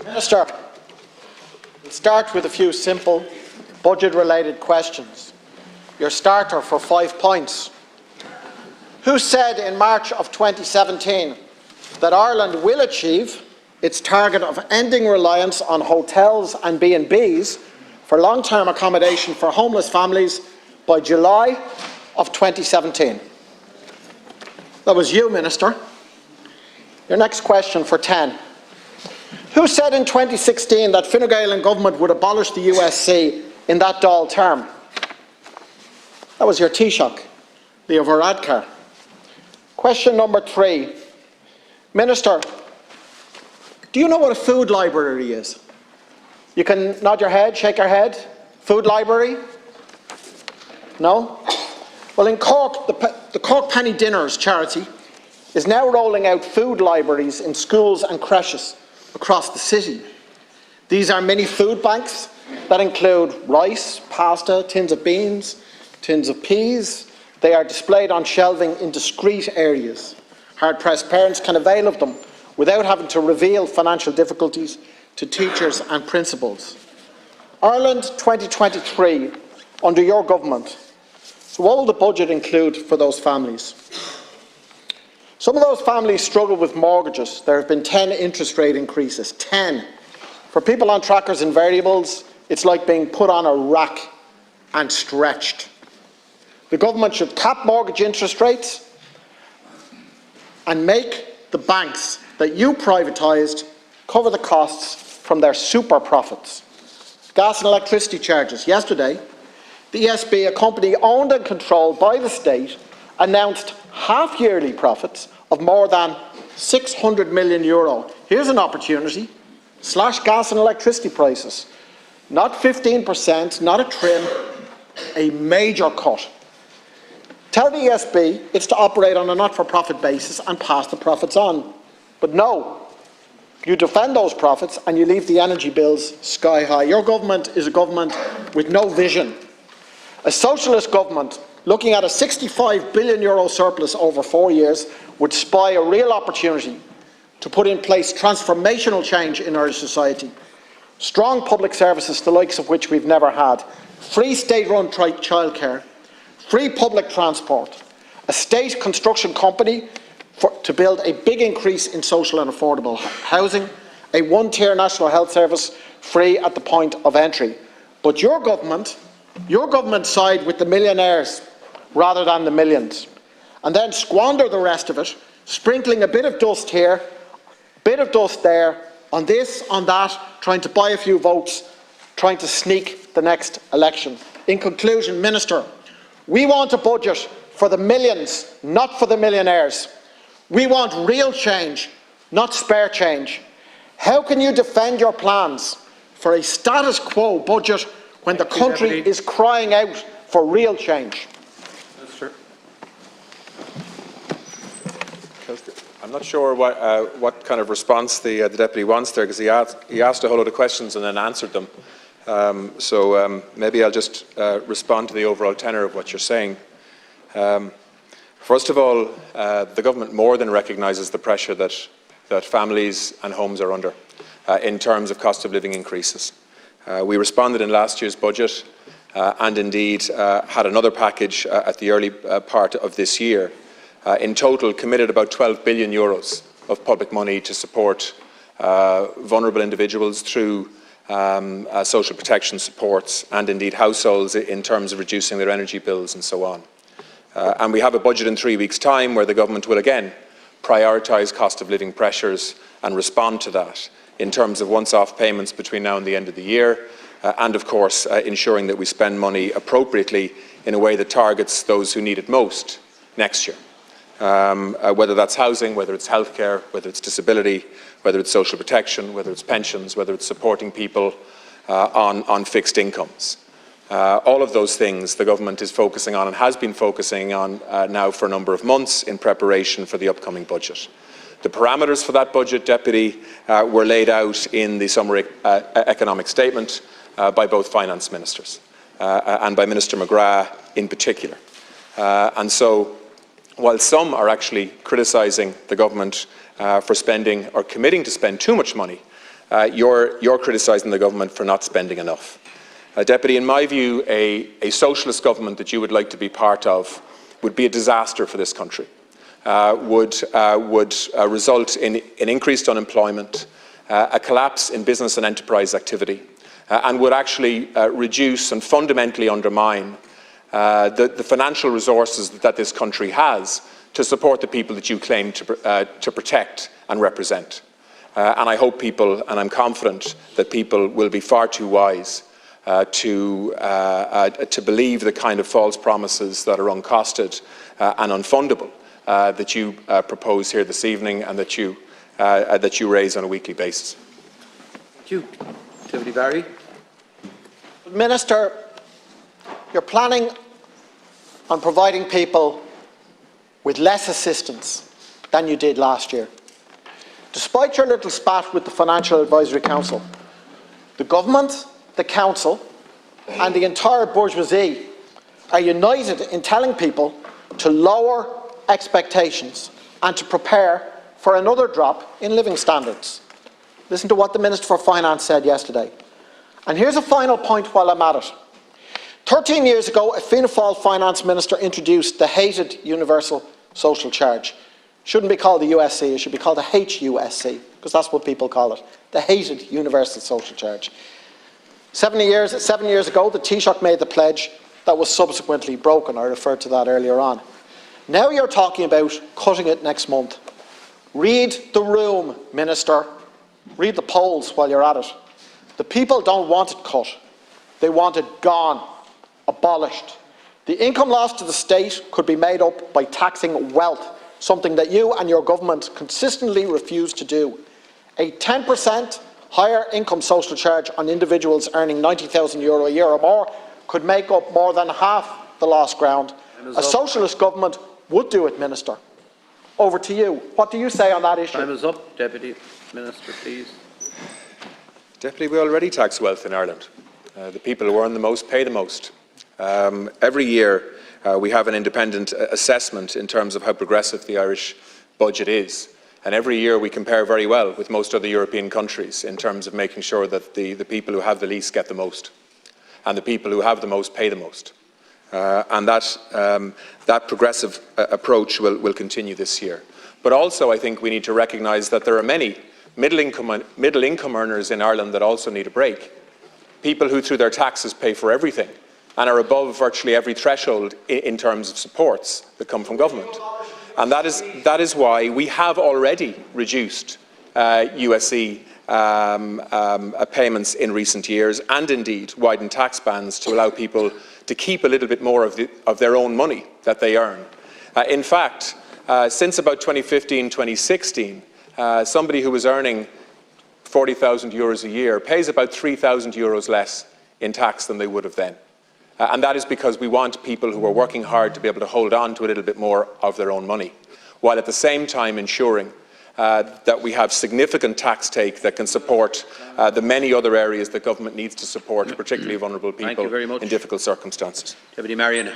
Minister, we'll start with a few simple budget-related questions. Your starter for 5 points. Who said in March of 2017 that Ireland will achieve its target of ending reliance on hotels and B&Bs for long-term accommodation for homeless families by July of 2017? That was you, Minister. Your next question for 10. Who said in 2016 that Fine Gael and government would abolish the USC in that Dáil term? That was your Taoiseach, Leo Varadkar. Question number 3. Minister, do you know what a food library is? You can nod your head, shake your head. Food library? No? Well, in Cork, the Cork Penny Dinners charity is now rolling out food libraries in schools and creches across the city. These are mini food banks that include rice, pasta, tins of beans, tins of peas. They are displayed on shelving in discrete areas. Hard-pressed parents can avail of them without having to reveal financial difficulties to teachers and principals. Ireland 2023, under your government, so what will the budget include for those families? Some of those families struggle with mortgages. There have been 10 interest rate increases. 10. For people on trackers and variables, it's like being put on a rack and stretched. The government should cap mortgage interest rates and make the banks that you privatised cover the costs from their super profits. Gas and electricity charges. Yesterday, the ESB, a company owned and controlled by the state, announced half-yearly profits of more than €600 million. Here's an opportunity. Slash gas and electricity prices. Not 15%, not a trim, a major cut. Tell the ESB it's to operate on a not-for-profit basis and pass the profits on. But no, you defend those profits and you leave the energy bills sky high. Your government is a government with no vision. A socialist government looking at a €65 billion surplus over 4 years would spy a real opportunity to put in place transformational change in our society. Strong public services, the likes of which we've never had. Free state-run childcare. Free public transport. A state construction company to build a big increase in social and affordable housing. A one-tier national health service free at the point of entry. But your government side with the millionaires rather than the millions, and then squander the rest of it, sprinkling a bit of dust here, bit of dust there, on this, on that, trying to buy a few votes, trying to sneak the next election. In conclusion, Minister, we want a budget for the millions, not for the millionaires. We want real change, not spare change. How can you defend your plans for a status quo budget when the country is crying out for real change? I'm not sure what kind of response the Deputy wants there, because he asked a whole lot of questions and then answered them. Maybe I'll just respond to the overall tenor of what you're saying. First of all, the government more than recognises the pressure that families and homes are under in terms of cost of living increases. We responded in last year's budget and indeed had another package at the early part of this year. In total, committed about €12 billion of public money to support vulnerable individuals through social protection supports and indeed households in terms of reducing their energy bills and so on. And we have a budget in 3 weeks' time where the government will again prioritise cost of living pressures and respond to that in terms of once-off payments between now and the end of the year, and of course ensuring that we spend money appropriately in a way that targets those who need it most next year. Whether that's housing, whether it's healthcare, whether it's disability, whether it's social protection, whether it's pensions, whether it's supporting people on fixed incomes. All of those things the government is focusing on and has been focusing on now for a number of months in preparation for the upcoming budget. The parameters for that budget, Deputy, were laid out in the summary economic statement by both finance ministers and by Minister McGrath in particular. And so, while some are actually criticising the government for spending or committing to spend too much money you're criticising the government for not spending enough. Deputy, in my view, a socialist government that you would like to be part of would be a disaster for this country, would result in increased unemployment, a collapse in business and enterprise activity, and would actually reduce and fundamentally undermine the financial resources that this country has to support the people that you claim to protect and represent. And I hope people, and I'm confident that people will be far too wise to believe the kind of false promises that are uncosted and unfundable that you propose here this evening and that you raise on a weekly basis. Thank you. Deputy Barry. Minister, you're planning on providing people with less assistance than you did last year. Despite your little spat with the Financial Advisory Council, the government, the council and the entire bourgeoisie are united in telling people to lower expectations and to prepare for another drop in living standards. Listen to what the Minister for Finance said yesterday. And here's a final point while I'm at it. 13 years ago, a Fianna Fáil finance minister introduced the hated universal social charge. Shouldn't be called the USC, it should be called the HUSC, because that's what people call it, the hated universal social charge. 7 years ago, the Taoiseach made the pledge that was subsequently broken. I referred to that earlier on. Now you're talking about cutting it next month. Read the room, Minister. Read the polls while you're at it. The people don't want it cut. They want it gone, abolished. The income loss to the state could be made up by taxing wealth, something that you and your government consistently refuse to do. A 10% higher income social charge on individuals earning €90,000 a year or more could make up more than half the lost ground. A socialist government would do it, Minister. Over to you. What do you say on that issue? Time is up. Deputy Minister, please. Deputy, we already tax wealth in Ireland. The people who earn the most pay the most. Every year we have an independent assessment in terms of how progressive the Irish budget is. And every year we compare very well with most other European countries in terms of making sure that the people who have the least get the most and the people who have the most pay the most. And that progressive approach will continue this year. But also I think we need to recognise that there are many middle income earners in Ireland that also need a break. People who through their taxes pay for everything and are above virtually every threshold in terms of supports that come from government. And that is why we have already reduced USE payments in recent years, and indeed widened tax bands to allow people to keep a little bit more of their own money that they earn. In fact, since about 2015-2016, somebody who was earning €40,000 a year pays about €3,000 less in tax than they would have then. And that is because we want people who are working hard to be able to hold on to a little bit more of their own money, while at the same time ensuring that we have significant tax take that can support the many other areas that government needs to support, particularly vulnerable people in difficult circumstances. Deputy Marion